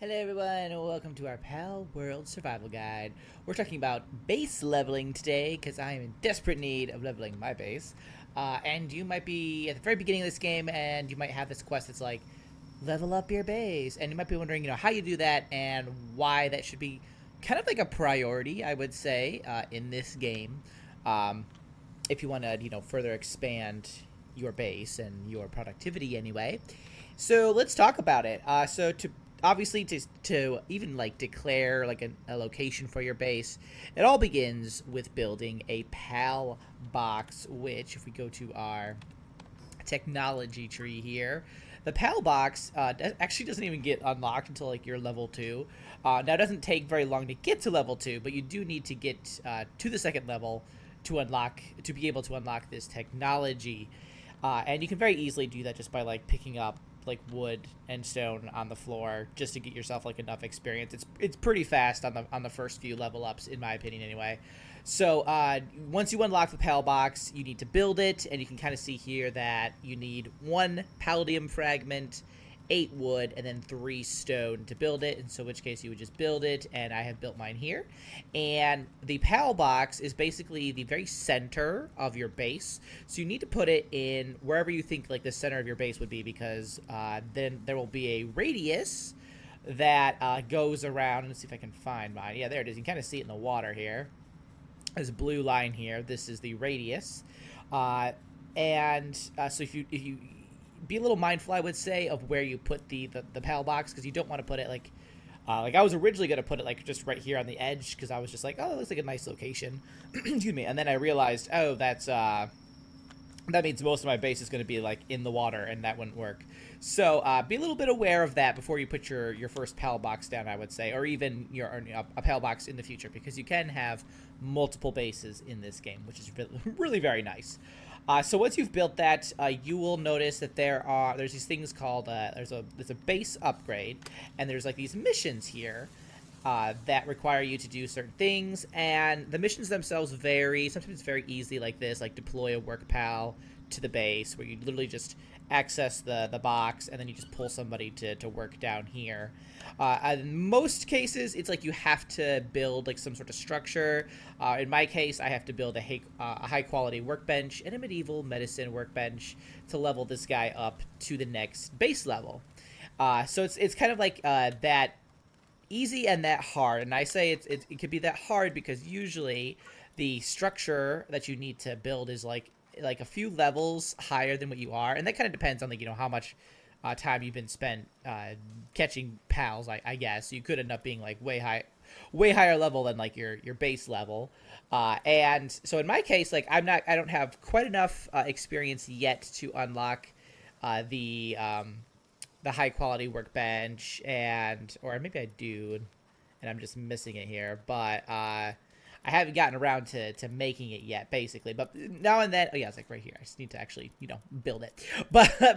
Hello everyone and welcome to our Palworld Survival Guide. We're talking about base leveling today because I am in desperate need of leveling my base. And you might be at the very beginning of this game and you might have this quest that's like, level up your base. And you might be wondering, how you do that and why that should be kind of like a priority, I would say, in this game. Um, if you want to, further expand your base and your productivity anyway. So let's talk about it. So to obviously to even like declare like a location for your base, it all begins with building a pal box, which if we go to our technology tree here, the pal box actually doesn't even get unlocked until like you're level 2. Now it doesn't take very long to get to level 2, but you do need to get to the second level to be able to unlock this technology. And you can very easily do that just by like picking up like wood and stone on the floor just to get yourself like enough experience. It's pretty fast on the first few level ups, in my opinion anyway. So once you unlock the pal box, you need to build it, and you can kind of see here that you need 1 palladium fragment, 8 wood, and then 3 stone to build it, and so in which case you would just build it, and I have built mine here. And the pal box is basically the very center of your base, so you need to put it in wherever you think like the center of your base would be, because then there will be a radius that goes around. Let's see if I can find mine. Yeah, there it is. You can kind of see it in the water here. There's a blue line here. This is the radius. So if you be a little mindful, I would say, of where you put the pal box, because you don't want to put it like I was originally going to put it like just right here on the edge, because I was just like, oh, that looks like a nice location. Excuse me. And then I realized, oh, that means most of my base is going to be like in the water, and that wouldn't work. So be a little bit aware of that before you put your first pal box down, I would say, or even a pal box in the future, because you can have multiple bases in this game, which is really very nice. So once you've built that, you will notice that there's these things called there's a base upgrade, and there's like these missions here that require you to do certain things, and the missions themselves vary. Sometimes it's very easy, like this, like deploy a work pal to the base, where you literally just access the box and then you just pull somebody to work down here. In most cases, it's like you have to build like some sort of structure. In my case, I have to build a high quality workbench and a medieval medicine workbench to level this guy up to the next base level. So it's kind of like that easy and that hard, and I say it could be that hard because usually the structure that you need to build is like a few levels higher than what you are, and that kind of depends on like how much time you've been spent catching pals. I guess you could end up being like way higher level than like your base level, and so in my case, like I don't have quite enough experience yet to unlock the high quality workbench, or maybe I do, and I'm just missing it here, but I haven't gotten around to making it yet, basically. But now and then, oh yeah, it's like right here. I just need to actually, build it. But so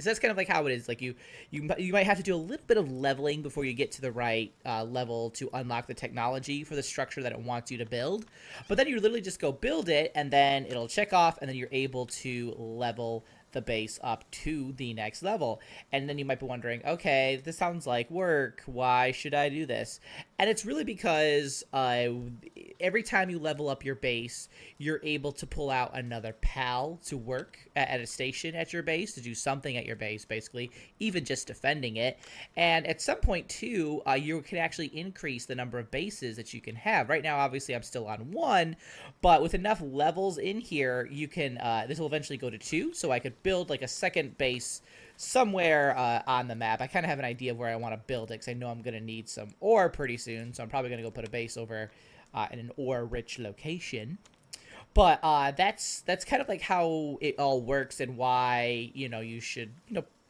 that's kind of like how it is. Like you might have to do a little bit of leveling before you get to the right level to unlock the technology for the structure that it wants you to build. But then you literally just go build it, and then it'll check off, and then you're able to level the base up to the next level. And then you might be wondering, okay, this sounds like work. Why should I do this? And it's really because every time you level up your base, you're able to pull out another pal to work at a station at your base, to do something at your base, basically, even just defending it. And at some point, too, you can actually increase the number of bases that you can have. Right now, obviously, I'm still on 1, but with enough levels in here, you can, this will eventually go to 2, so I could build like a second base somewhere on the map. I kind of have an idea of where I want to build it, because I know I'm going to need some ore pretty soon, so I'm probably going to go put a base over in an ore-rich location. But that's kind of like how it all works, and why you should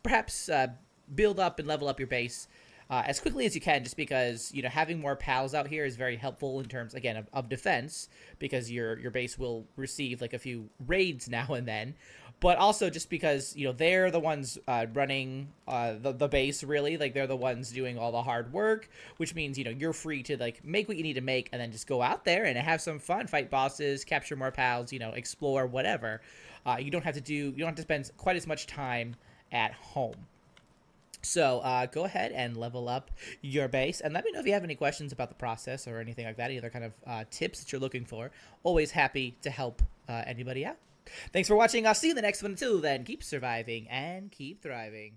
perhaps build up and level up your base as quickly as you can, just because having more pals out here is very helpful in terms, again, of defense, because your base will receive like a few raids now and then. But also just because they're the ones running the base, really, like they're the ones doing all the hard work, which means you're free to like make what you need to make, and then just go out there and have some fun, fight bosses, capture more pals, explore, whatever. You don't have to spend quite as much time at home. So go ahead and level up your base, and let me know if you have any questions about the process or anything like that, any other kind of tips that you're looking for. Always happy to help anybody out. Thanks for watching. I'll see you in the next one. Until then, keep surviving and keep thriving.